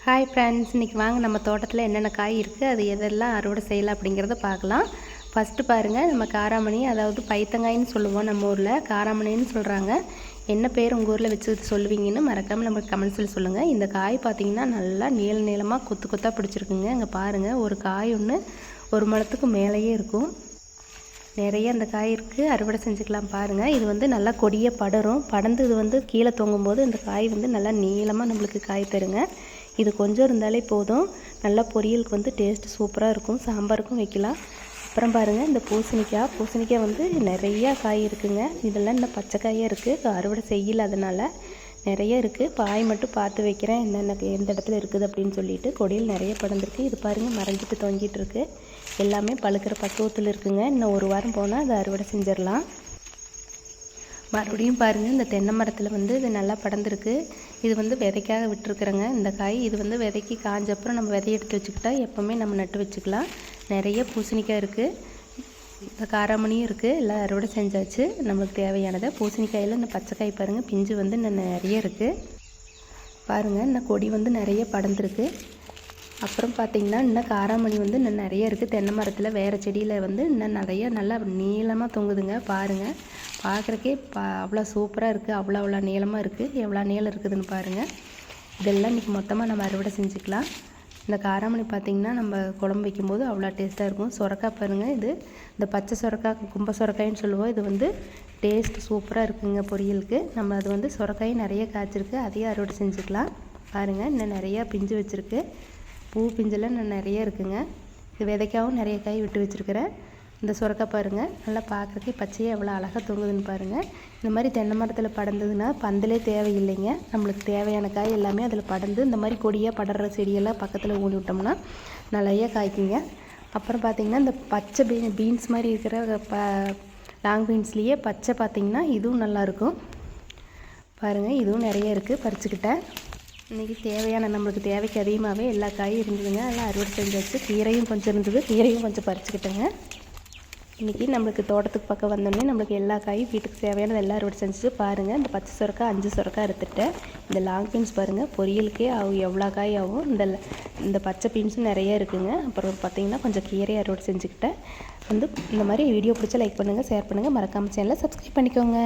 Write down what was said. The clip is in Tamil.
ஹாய் ஃப்ரெண்ட்ஸ், இன்றைக்கி வாங்க நம்ம தோட்டத்தில் என்னென்ன காய் இருக்குது, அது எதெல்லாம் அறுவடை செய்யலாம் அப்படிங்கிறத பார்க்கலாம். ஃபஸ்ட்டு பாருங்கள், நம்ம காராமணி, அதாவது பைத்தங்காயின்னு சொல்லுவோம். நம்ம ஊரில் காராமணின்னு சொல்கிறாங்க. என்ன பேர் உங்கள் ஊரில் வச்சு சொல்லுவீங்கன்னு மறக்காமல் நமக்கு கமெண்ட்ஸில் சொல்லுங்கள். இந்த காய் பார்த்திங்கன்னா நல்லா நீளமாக கொத்து கொத்தாக பிடிச்சிருக்குங்க. இங்கே பாருங்கள், ஒரு காய் ஒன்று ஒரு முழத்துக்கு மேலேயே இருக்கும். நிறைய அந்த காய் இருக்குது, அறுவடை செஞ்சுக்கலாம். பாருங்கள், இது வந்து நல்லா கொடியே படரும். படர்ந்து இது வந்து கீழே தொங்கும்போது இந்த காய் வந்து நல்லா நீளமாக நம்மளுக்கு காய் தருங்க. இது கொஞ்சம் இருந்தாலே போதும். நல்லா பொரியலுக்கு வந்து டேஸ்ட்டு சூப்பராக இருக்கும். சாம்பாருக்கும் வைக்கலாம். அப்புறம் பாருங்கள், இந்த பூசணிக்காய் வந்து நிறையா காய் இருக்குதுங்க. இதெல்லாம் இன்னும் பச்சைக்காயாக இருக்குது, அறுவடை செய்யல, அதனால் நிறைய இருக்குது. பாய் மட்டும் பார்த்து வைக்கிறேன், எந்த இடத்துல இருக்குது அப்படின்னு சொல்லிட்டு. கொடியில் நிறைய படர்ந்துருக்கு. இது பாருங்கள், மறைஞ்சிட்டு தொங்கிட்டு இருக்குது. எல்லாமே பழுக்கிற பக்குவத்தில் இருக்குதுங்க. இன்னும் ஒரு வாரம் போனால் அதை அறுவடை செஞ்சிடலாம். மறுபடியும் பாருங்கள், இந்த தென்னை மரத்தில் வந்து இது நல்லா படர்ந்துருக்கு. இது வந்து விதைக்காக விட்டுருக்குறேங்க இந்த காய். இது வந்து விதைக்கு காஞ்சப்புறம் நம்ம விதையை எடுத்து வச்சுக்கிட்டா எப்போவுமே நம்ம நட்டு வச்சுக்கலாம். நிறைய பூசணிக்காய் இருக்குது, இந்த காராமணியும் இருக்குது. எல்லாம் அறுவடை செஞ்சாச்சு. நம்மளுக்கு தேவையானதை பூசணிக்காயில் இந்த பச்சைக்காய் பாருங்கள், பிஞ்சு வந்து இன்னும் நிறைய இருக்குது. பாருங்கள், இந்த கொடி வந்து நிறைய படர்ந்துருக்கு. அப்புறம் பார்த்திங்கன்னா இன்னும் காராமணி வந்து இன்னும் நிறைய இருக்குது. தென்னை மரத்தில் வேறு செடியில் வந்து இன்னும் நிறைய நல்லா நீளமாக தொங்குதுங்க. பாருங்கள், பார்க்குறக்கே அவ்வளோ சூப்பராக இருக்குது. அவ்வளோ நீளமாக இருக்குது. எவ்வளோ நீளம் இருக்குதுன்னு பாருங்கள். இதெல்லாம் இன்றைக்கி மொத்தமாக நம்ம அறுவடை செஞ்சுக்கலாம். இந்த காராமணி பார்த்திங்கன்னா நம்ம குழம்பு வைக்கும்போது அவ்வளோ டேஸ்ட்டாக இருக்கும். சுரக்காய் பாருங்கள், இது இந்த பச்சை சுரக்காய், கும்ப சுரக்காயின்னு சொல்லுவோம். இது வந்து டேஸ்ட்டு சூப்பராக இருக்குதுங்க பொரியலுக்கு. நம்ம அது வந்து சுரக்காயும் நிறைய காய்ச்சிருக்கு, அதையும் அறுவடை செஞ்சுக்கலாம். பாருங்கள், இன்னும் நிறையா பிஞ்சு வச்சுருக்கு. பூ பிஞ்செல்லாம் இன்னும் நிறைய இருக்குதுங்க. இது விதைக்காவும் நிறைய காய் விட்டு வச்சுருக்கிறேன். இந்த சுரக்காய் பாருங்கள், நல்லா பார்க்குறதுக்கு பச்சையாக எவ்வளோ அழகாக தொங்குதுன்னு பாருங்கள். இந்த மாதிரி தென்னை மரத்தில் படர்ந்ததுன்னா பந்தலே தேவையில்லைங்க. நம்மளுக்கு தேவையான காய் எல்லாமே அதில் படர்ந்து இந்த மாதிரி கொடியாக படர்ற செடியெல்லாம் பக்கத்தில் ஊனி விட்டோம்னா நிறைய காய்க்குங்க. அப்புறம் பார்த்திங்கன்னா இந்த பச்சை பீன்ஸ் மாதிரி இருக்கிற லாங் பீன்ஸ்லேயே பச்சை பார்த்திங்கன்னா இதுவும் நல்லாயிருக்கும். பாருங்கள், இதுவும் நிறைய இருக்குது, பறிச்சுக்கிட்டேன். இன்றைக்கி தேவையான நம்மளுக்கு தேவைக்கு அதிகமாகவே எல்லா காயும் இருந்ததுங்க. எல்லாம் அறுவடை செஞ்சாச்சு. கீரையும் கொஞ்சம் இருந்தது, கீரையும் கொஞ்சம் பறிச்சுக்கிட்டேங்க. இன்றைக்கி நம்மளுக்கு தோட்டத்துக்கு பக்கம் வந்தோடனே நம்மளுக்கு எல்லா காயும் வீட்டுக்கு தேவையானது எல்லாம் அறுவடை செஞ்சுட்டு. பாருங்கள், இந்த பச்சை சுரக்காய் 5 சுரக்காய் எடுத்துட்டேன். இந்த லாங் பீன்ஸ் பாருங்கள், பொரியலுக்கே எவ்வளோ காய் ஆகும். இந்த பச்சை பீன்ஸும் நிறைய இருக்குதுங்க. அப்புறம் பார்த்திங்கன்னா கொஞ்சம் கீரை அறுவடை செஞ்சுக்கிட்டேன். இந்த மாதிரி வீடியோ பிடிச்சா லைக் பண்ணுங்கள், ஷேர் பண்ணுங்கள், மறக்காமல் சேனலை சப்ஸ்கிரைப் பண்ணிக்கோங்க.